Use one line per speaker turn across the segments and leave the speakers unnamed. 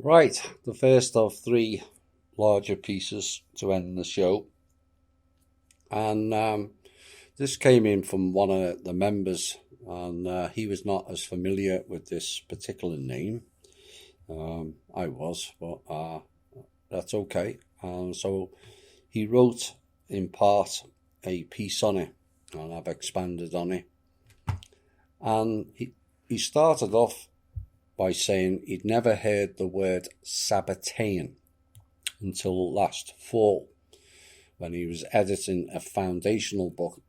Right, the first of three larger pieces to end the show. And this came in from one of the members, and he was not as familiar with this particular name. I was, but that's okay. So he wrote in part a piece on it, and I've expanded on it. And he started off by saying he'd never heard the word Sabbatean until last fall, when he was editing a foundational book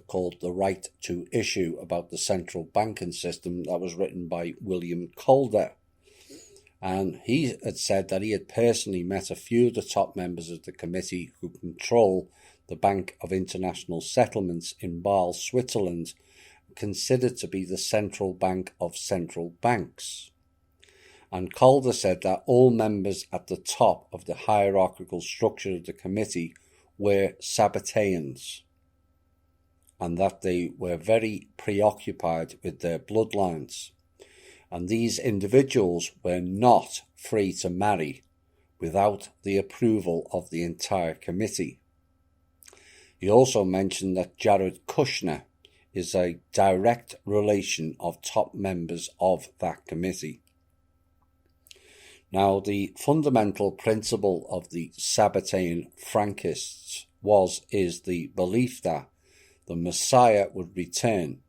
called The Right to Issue about the central banking system that was written by William Calder. And he had said that he had personally met a few of the top members of the committee who control the Bank of International Settlements in Basel, Switzerland, considered to be the central bank of central banks. And Calder said that all members at the top of the hierarchical structure of the committee were Sabbateans, and that they were very preoccupied with their bloodlines, and these individuals were not free to marry without the approval of the entire committee. He also mentioned that Jared Kushner is a direct relation of top members of that committee. Now, the fundamental principle of the Sabbatean Frankists is the belief that the Messiah would return,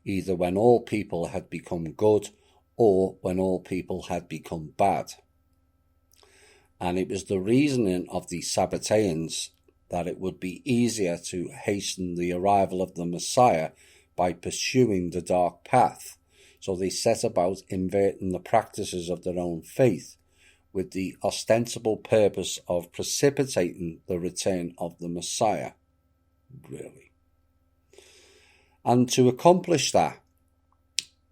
either when all people had become good or when all people had become bad. And it was the reasoning of the Sabbateans that it would be easier to hasten the arrival of the Messiah by pursuing the dark path. So they set about inverting the practices of their own faith with the ostensible purpose of precipitating the return of the Messiah. Really. And to accomplish that,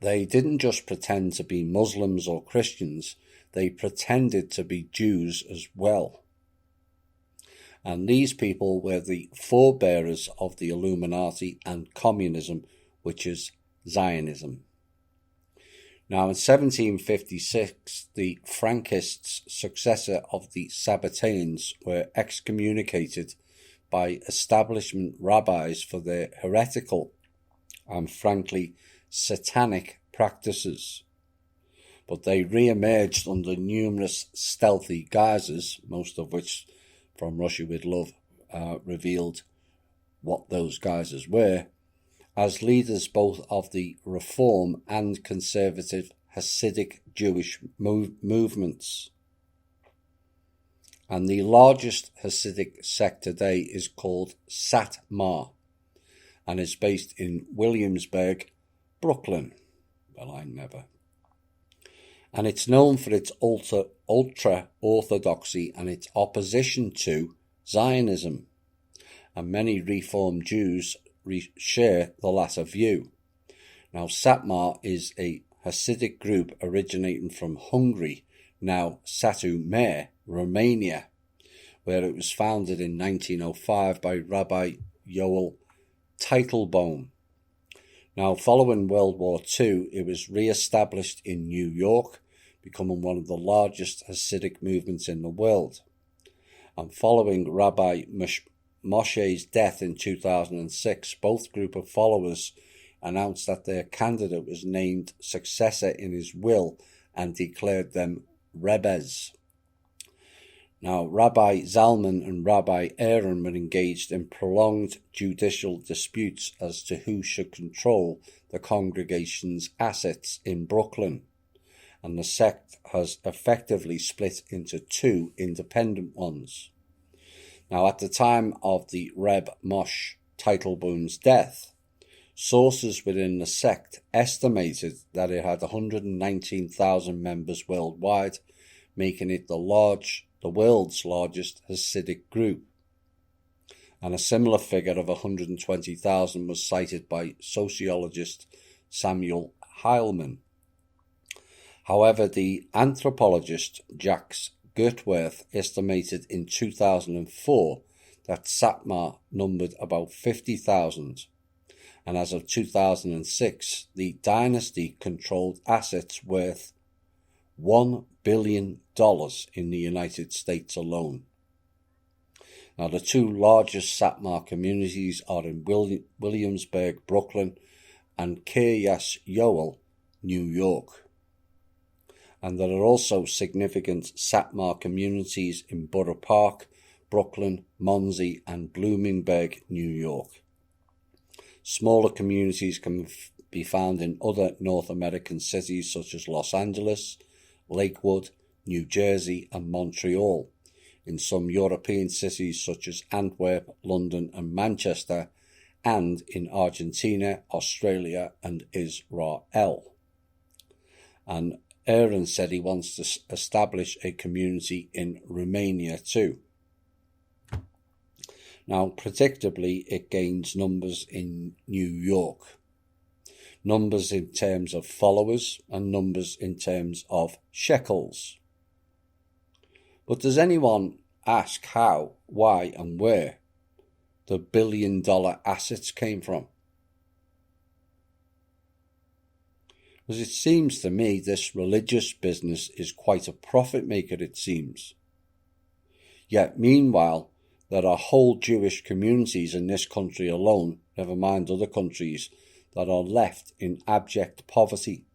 they didn't just pretend to be Muslims or Christians, they pretended to be Jews as well. And these people were the forebearers of the Illuminati and communism, which is Zionism. Now, in 1756, the Frankists, successor of the Sabbateans, were excommunicated by establishment rabbis for their heretical and frankly satanic practices. But they re-emerged under numerous stealthy guises, most of which from Russia with Love revealed what those guises were, as leaders both of the Reform and conservative Hasidic Jewish movements. And the largest Hasidic sect today is called Satmar, and is based in Williamsburg, Brooklyn. Well, I never. And it's known for its ultra-orthodoxy and its opposition to Zionism. And many Reform Jews share the latter view. Now, Satmar is a Hasidic group originating from Hungary, now Satu Mare, Romania, where it was founded in 1905 by Rabbi Yoel Teitelbaum. Now, following World War II, it was re-established in New York, becoming one of the largest Hasidic movements in the world. And following Rabbi Moshe's death in 2006, both group of followers announced that their candidate was named successor in his will and declared them Rebbes. Now, Rabbi Zalman and Rabbi Aaron were engaged in prolonged judicial disputes as to who should control the congregation's assets in Brooklyn, and the sect has effectively split into two independent ones. Now, at the time of the Reb Moshe Teitelbaum's death, sources within the sect estimated that it had 119,000 members worldwide, making it the world's largest Hasidic group. And a similar figure of 120,000 was cited by sociologist Samuel Heilman. However, the anthropologist Jacques Gertworth estimated in 2004 that Satmar numbered about 50,000, and as of 2006, the dynasty controlled assets worth billion in the United States alone. Now, the two largest Satmar communities are in Williamsburg, Brooklyn, and Kiryas Yoel, New York. And there are also significant Satmar communities in Borough Park, Brooklyn, Monsey, and Bloomingburg, New York. Smaller communities can be found in other North American cities such as Los Angeles, Lakewood, New Jersey, and Montreal, in some European cities such as Antwerp, London, and Manchester, and in Argentina, Australia, and Israel. And Aaron said he wants to establish a community in Romania too. Now, predictably, it gains numbers in New York. Numbers in terms of followers and numbers in terms of shekels. But does anyone ask how, why, and where the billion-dollar assets came from? Because it seems to me this religious business is quite a profit maker, it seems. Yet, meanwhile, there are whole Jewish communities in this country alone, never mind other countries, that are left in abject poverty.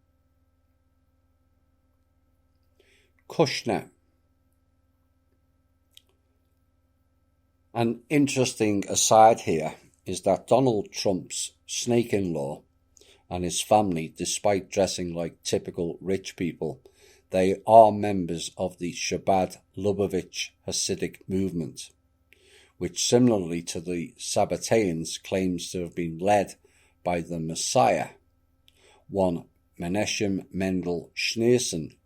Kushner. An interesting aside here is that Donald Trump's snake-in-law and his family, despite dressing like typical rich people, they are members of the Chabad Lubavitch Hasidic movement, which similarly to the Sabbateans claims to have been led by the Messiah, one Menachem Mendel Schneerson,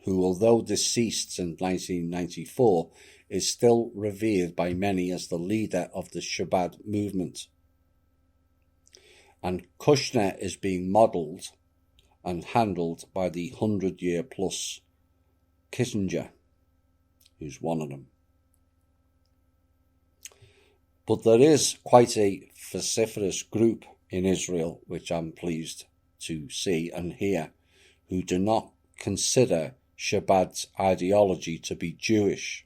who, although deceased since 1994, is still revered by many as the leader of the Chabad movement. And Kushner is being modelled and handled by the 100-year-plus Kissinger, who's one of them. But there is quite a vociferous group in Israel, which I'm pleased to see and hear, who do not consider Chabad's ideology to be Jewish,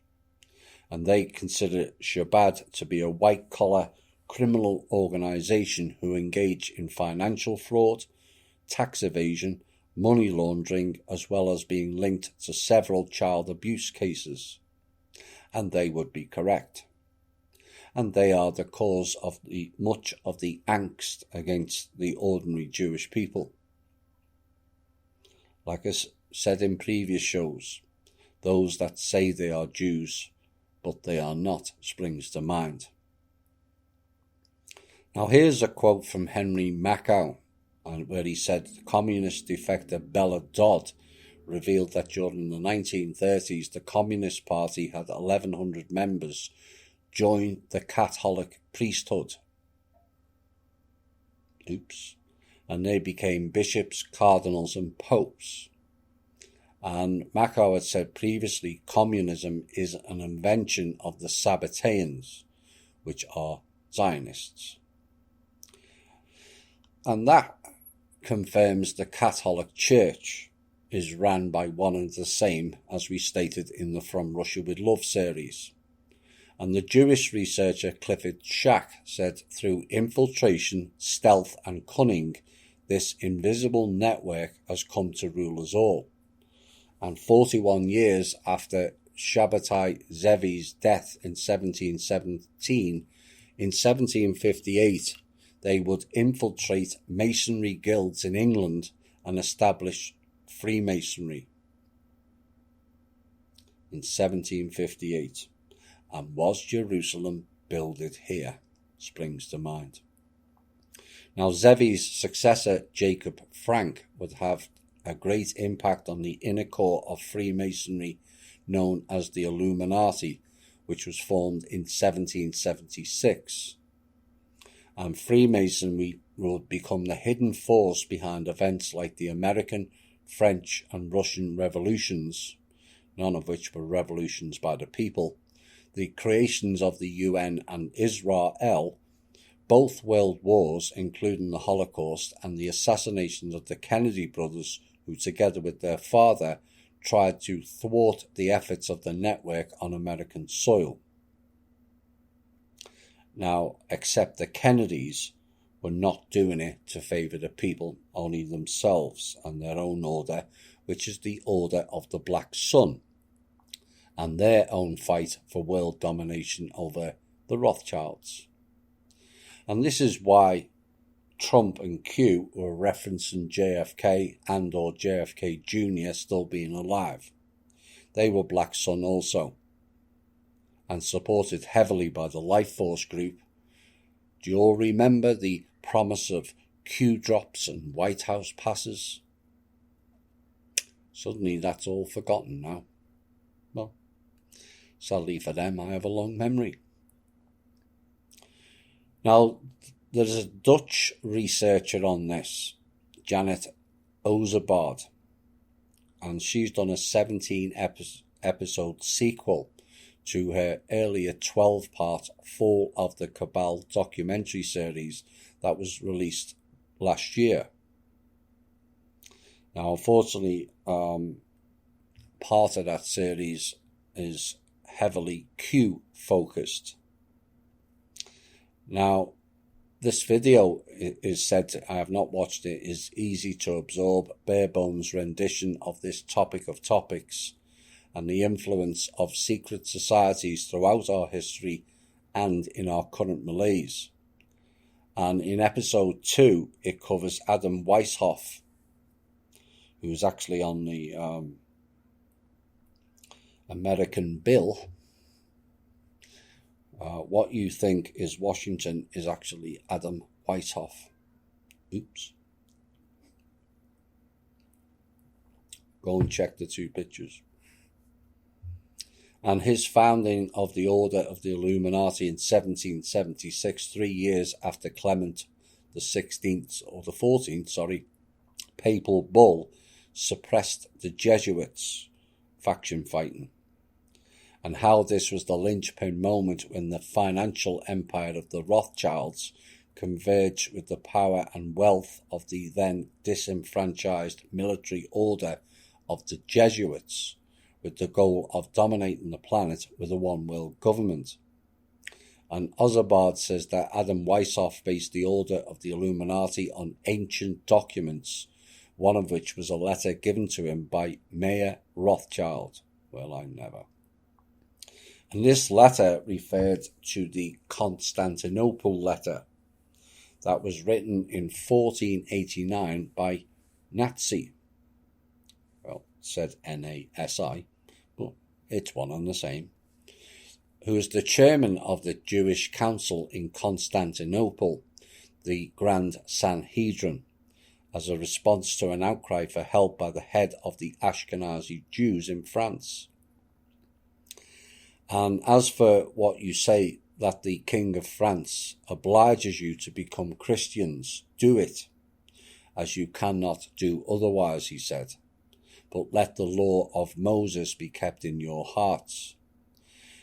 and they consider Chabad to be a white-collar criminal organisation who engage in financial fraud, tax evasion, money laundering, as well as being linked to several child abuse cases. And they would be correct. And they are the cause of much of the angst against the ordinary Jewish people. Like I said in previous shows, those that say they are Jews, but they are not, springs to mind. Now here's a quote from Henry Makow, where he said communist defector Bella Dodd revealed that during the 1930s the Communist Party had 1,100 members join the Catholic priesthood. And they became bishops, cardinals, and popes. And Makow had said previously communism is an invention of the Sabbateans, which are Zionists. And that confirms the Catholic Church is run by one and the same, as we stated in the From Russia with Love series. And the Jewish researcher Clifford Schack said through infiltration, stealth and cunning, this invisible network has come to rule us all. And 41 years after Shabbatai Zevi's death in 1717, in 1758, they would infiltrate masonry guilds in England and establish Freemasonry. In 1758. And was Jerusalem builded here? Springs to mind. Now Zevi's successor, Jacob Frank, would have a great impact on the inner core of Freemasonry known as the Illuminati, which was formed in 1776. And Freemasonry would become the hidden force behind events like the American, French and Russian revolutions, none of which were revolutions by the people, the creations of the UN and Israel, both world wars, including the Holocaust, and the assassinations of the Kennedy brothers, who together with their father tried to thwart the efforts of the network on American soil. Now, except the Kennedys were not doing it to favour the people, only themselves and their own order, which is the Order of the Black Sun, and their own fight for world domination over the Rothschilds. And this is why Trump and Q were referencing JFK and or JFK Jr. still being alive. They were Black Sun also, and supported heavily by the Life Force group. Do you all remember the promise of Q drops and White House passes? Suddenly that's all forgotten now. Well, sadly for them, I have a long memory. Now, there's a Dutch researcher on this, Janet Ozebard, and she's done a 17-episode sequel to her earlier 12-part Fall of the Cabal documentary series that was released last year. Now, unfortunately, part of that series is heavily Q-focused. Now, this video is said, I have not watched it, is easy to absorb, bare-bones rendition of this topic of topics and the influence of secret societies throughout our history and in our current malaise. And in episode 2, it covers Adam Weishaupt, who's actually on the American bill. What you think is Washington is actually Adam Weishaupt. Oops. Go and check the two pictures. And his founding of the Order of the Illuminati in 1776, 3 years after Clement the 16th, or the 14th, papal bull suppressed the Jesuits' faction fighting, and how this was the linchpin moment when the financial empire of the Rothschilds converged with the power and wealth of the then disenfranchised military order of the Jesuits, with the goal of dominating the planet with a one-world government. And Ozebard says that Adam Weishaupt based the Order of the Illuminati on ancient documents, one of which was a letter given to him by Mayer Rothschild. Well, I never. And this letter referred to the Constantinople letter that was written in 1489 by Nazi. Well, it said Nasi, but it's one and the same. Who is the chairman of the Jewish Council in Constantinople, the Grand Sanhedrin, as a response to an outcry for help by the head of the Ashkenazi Jews in France. And as for what you say that the King of France obliges you to become Christians, do it, as you cannot do otherwise, he said. But let the law of Moses be kept in your hearts.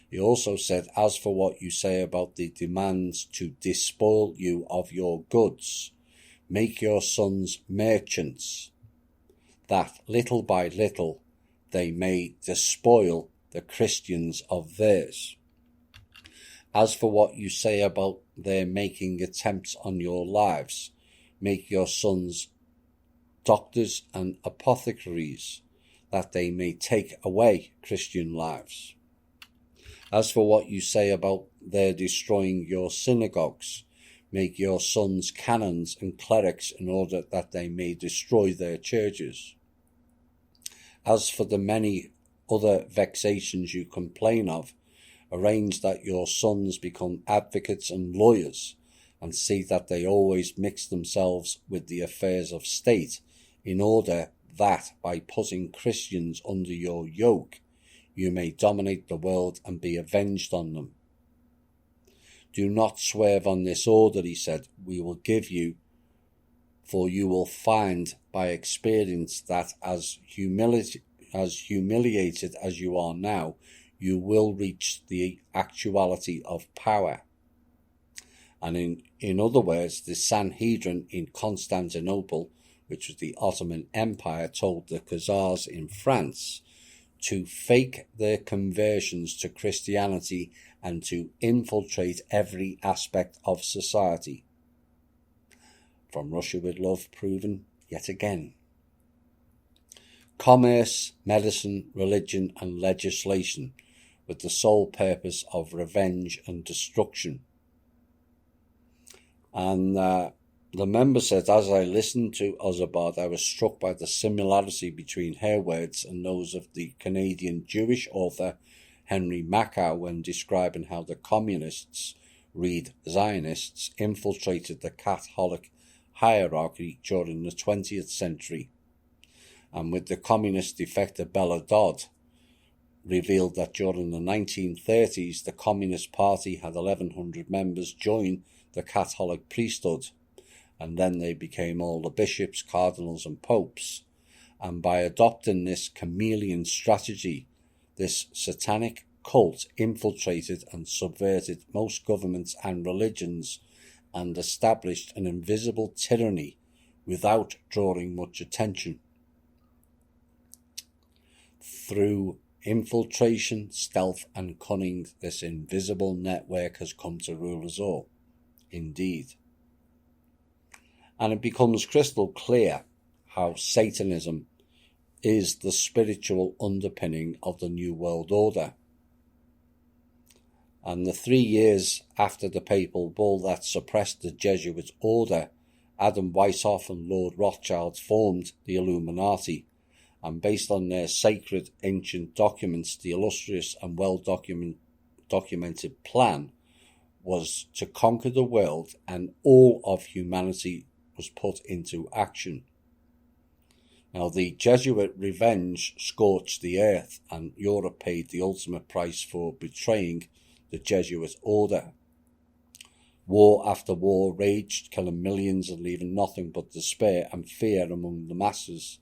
He also said, as for what you say about the demands to despoil you of your goods, make your sons merchants, that little by little they may despoil the Christians of theirs. As for what you say about their making attempts on your lives, make your sons doctors and apothecaries, that they may take away Christian lives. As for what you say about their destroying your synagogues, make your sons canons and clerics in order that they may destroy their churches. As for the many other vexations you complain of, arrange that your sons become advocates and lawyers, and see that they always mix themselves with the affairs of state, in order that, by putting Christians under your yoke, you may dominate the world and be avenged on them. Do not swerve on this order, he said, we will give you, for you will find by experience that as humiliated as you are now, you will reach the actuality of power. And in other words, the Sanhedrin in Constantinople, which was the Ottoman Empire, told the Khazars in France to fake their conversions to Christianity and to infiltrate every aspect of society. From Russia with Love proven yet again. Commerce, medicine, religion and legislation with the sole purpose of revenge and destruction. And the member said, as I listened to Ozabad, I was struck by the similarity between her words and those of the Canadian Jewish author Henry Makow when describing how the communists, read Zionists, infiltrated the Catholic hierarchy during the 20th century. And with the communist defector Bella Dodd, revealed that during the 1930s the Communist Party had 1,100 members join the Catholic priesthood, and then they became all the bishops, cardinals and popes. And by adopting this chameleon strategy, this satanic cult infiltrated and subverted most governments and religions and established an invisible tyranny without drawing much attention. Through infiltration, stealth and cunning, this invisible network has come to rule us all. Indeed. And it becomes crystal clear how Satanism is the spiritual underpinning of the New World Order. And the 3 years after the papal bull that suppressed the Jesuit order, Adam Weishaupt and Lord Rothschild formed the Illuminati, and based on their sacred ancient documents, the illustrious and well-documented plan was to conquer the world, and all of humanity was put into action. Now, the Jesuit revenge scorched the earth, and Europe paid the ultimate price for betraying the Jesuit order. War after war raged, killing millions and leaving nothing but despair and fear among the masses.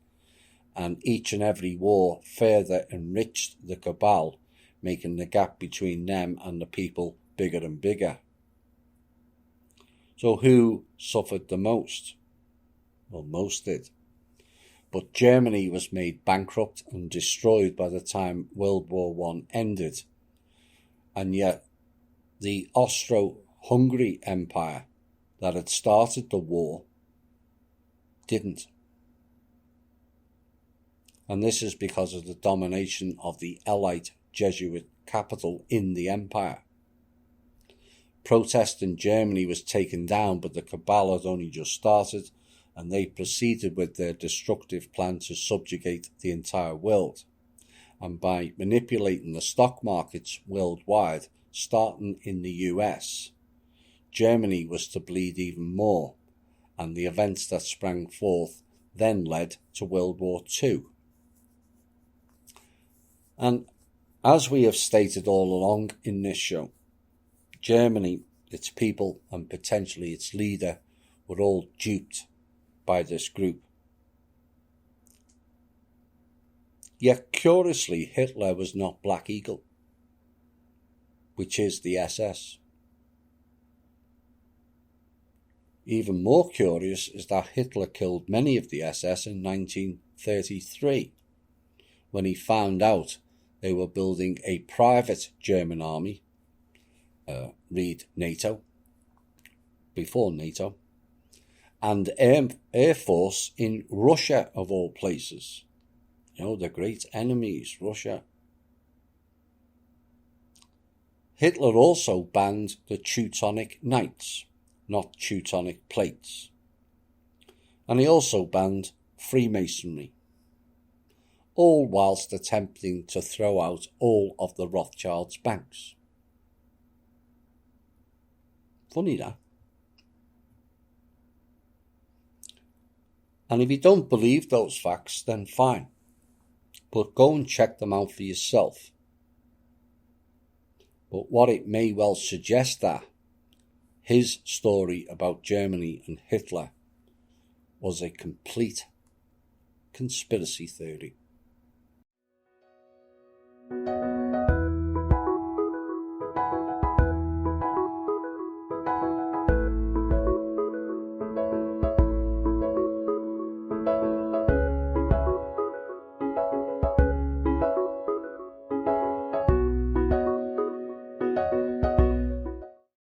And each and every war further enriched the cabal, making the gap between them and the people bigger and bigger. So who suffered the most? Well, most did. But Germany was made bankrupt and destroyed by the time World War I ended. And yet the Austro-Hungary Empire that had started the war didn't. And this is because of the domination of the Elite Jesuit capital in the empire. Protest in Germany was taken down, but the cabal had only just started, and they proceeded with their destructive plan to subjugate the entire world. And by manipulating the stock markets worldwide, starting in the US, Germany was to bleed even more, and the events that sprang forth then led to World War II. And as we have stated all along in this show, Germany, its people and potentially its leader were all duped by this group. Yet curiously, Hitler was not Black Eagle, which is the SS. Even more curious is that Hitler killed many of the SS in 1933, when he found out they were building a private German army, read NATO, before NATO, and air force in Russia of all places. You know, the great enemies, Russia. Hitler also banned the Teutonic Knights, not Teutonic plates. And he also banned Freemasonry, all whilst attempting to throw out all of the Rothschilds' banks. Funny that. And if you don't believe those facts, then fine. But go and check them out for yourself. But what it may well suggest that his story about Germany and Hitler was a complete conspiracy theory.